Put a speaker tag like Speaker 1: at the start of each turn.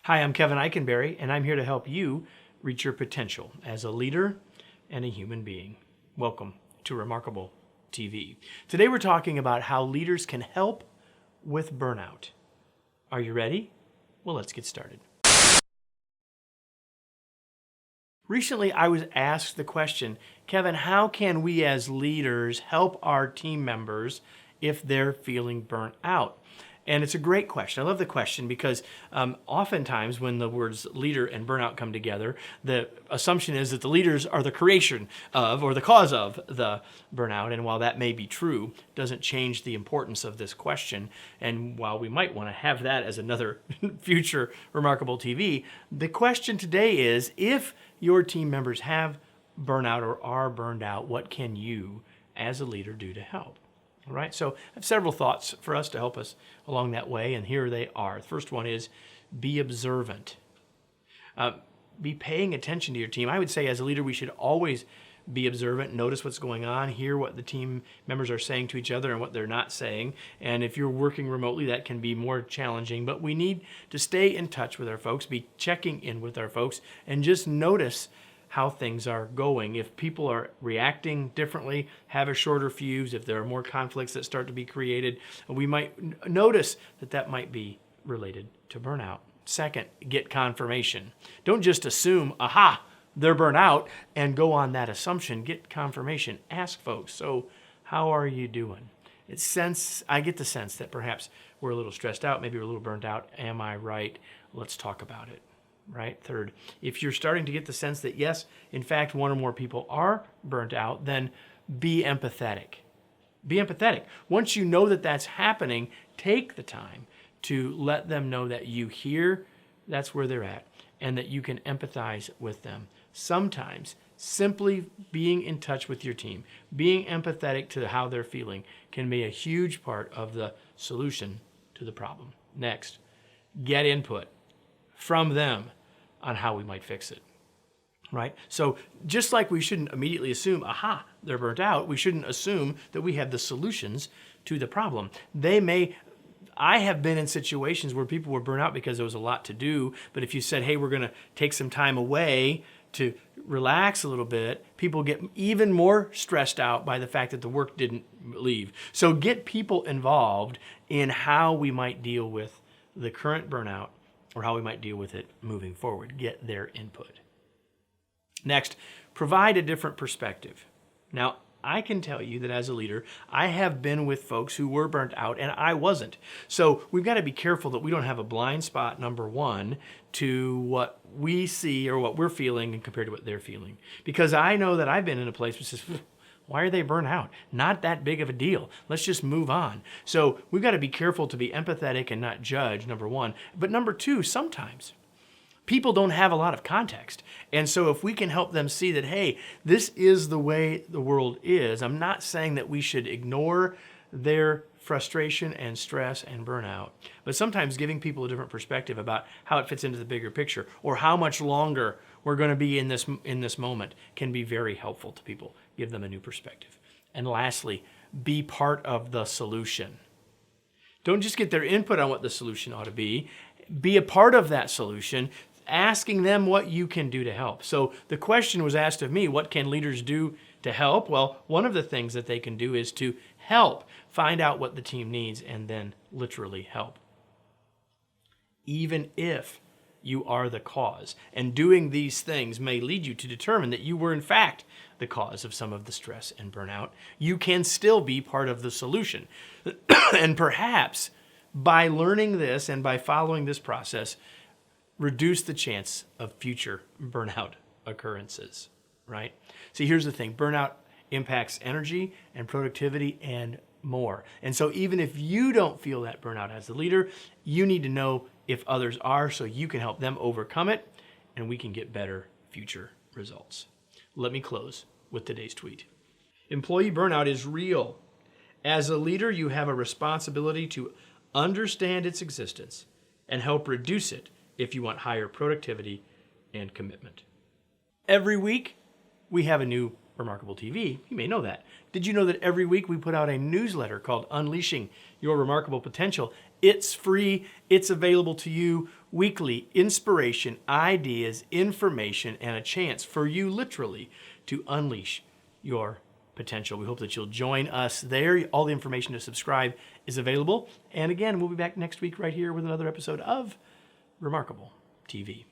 Speaker 1: Hi, I'm Kevin Eikenberry, and I'm here to help you reach your potential as a leader and a human being. Welcome to Remarkable TV. Today we're talking about how leaders can help with burnout. Are you ready? Well, let's get started. Recently, I was asked the question, Kevin, how can we as leaders help our team members if they're feeling burnt out? And it's a great question. I love the question because oftentimes when the words leader and burnout come together, the assumption is that the leaders are the creation of or the cause of the burnout. And while that may be true, it doesn't change the importance of this question. And while we might want to have that as another future Remarkable TV, the question today is, if your team members have burnout or are burned out, what can you as a leader do to help? All right, so I have several thoughts for us to help us along that way, and here they are. The first one is be observant. Be paying attention to your team. I would say as a leader, we should always be observant, notice what's going on, hear what the team members are saying to each other and what they're not saying. And if you're working remotely, that can be more challenging, but we need to stay in touch with our folks, be checking in with our folks, and just notice how things are going. If people are reacting differently, have a shorter fuse, if there are more conflicts that start to be created, we might notice that that might be related to burnout. Second, get confirmation. Don't just assume, aha, they're burnt out, and go on that assumption. Get confirmation. Ask folks, so how are you doing? I get the sense that perhaps we're a little stressed out, maybe we're a little burnt out. Am I right? Let's talk about it. Right? Third, if you're starting to get the sense that yes, in fact, one or more people are burnt out, then be empathetic. Be empathetic. Once you know that that's happening, take the time to let them know that you hear that's where they're at and that you can empathize with them. Sometimes simply being in touch with your team, being empathetic to how they're feeling can be a huge part of the solution to the problem. Next, get input from them on how we might fix it, right? So just like we shouldn't immediately assume, aha, they're burnt out, we shouldn't assume that we have the solutions to the problem. I have been in situations where people were burnt out because there was a lot to do, but if you said, hey, we're gonna take some time away to relax a little bit, people get even more stressed out by the fact that the work didn't leave. So get people involved in how we might deal with the current burnout or how we might deal with it moving forward. Get their input. Next, provide a different perspective. Now, I can tell you that as a leader, I have been with folks who were burnt out and I wasn't. So we've got to be careful that we don't have a blind spot, number one, to what we see or what we're feeling and compared to what they're feeling. Because I know that I've been in a place which says, why are they burnt out? Not that big of a deal. Let's just move on. So we've got to be careful to be empathetic and not judge, number one. But number two, sometimes people don't have a lot of context. And so if we can help them see that, hey, this is the way the world is, I'm not saying that we should ignore their frustration and stress and burnout, but sometimes giving people a different perspective about how it fits into the bigger picture or how much longer we're going to be in this moment can be very helpful to people. Give them a new perspective. And lastly, be part of the solution. Don't just get their input on what the solution ought to be. Be a part of that solution, asking them what you can do to help. So the question was asked of me, what can leaders do to help? Well, one of the things that they can do is to help, find out what the team needs, and then literally help. Even if you are the cause. And doing these things may lead you to determine that you were in fact the cause of some of the stress and burnout. You can still be part of the solution. And perhaps by learning this and by following this process, reduce the chance of future burnout occurrences, right? See, here's the thing. Burnout impacts energy and productivity and more. And so even if you don't feel that burnout as the leader, you need to know if others are so you can help them overcome it and we can get better future results. Let me close with today's tweet. Employee burnout is real. As a leader, you have a responsibility to understand its existence and help reduce it if you want higher productivity and commitment. Every week, we have a new Remarkable TV. You may know that. Did you know that every week we put out a newsletter called Unleashing Your Remarkable Potential? It's free. It's available to you weekly inspiration, ideas, information, and a chance for you literally to unleash your potential. We hope that you'll join us there. All the information to subscribe is available. And again, we'll be back next week right here with another episode of Remarkable TV.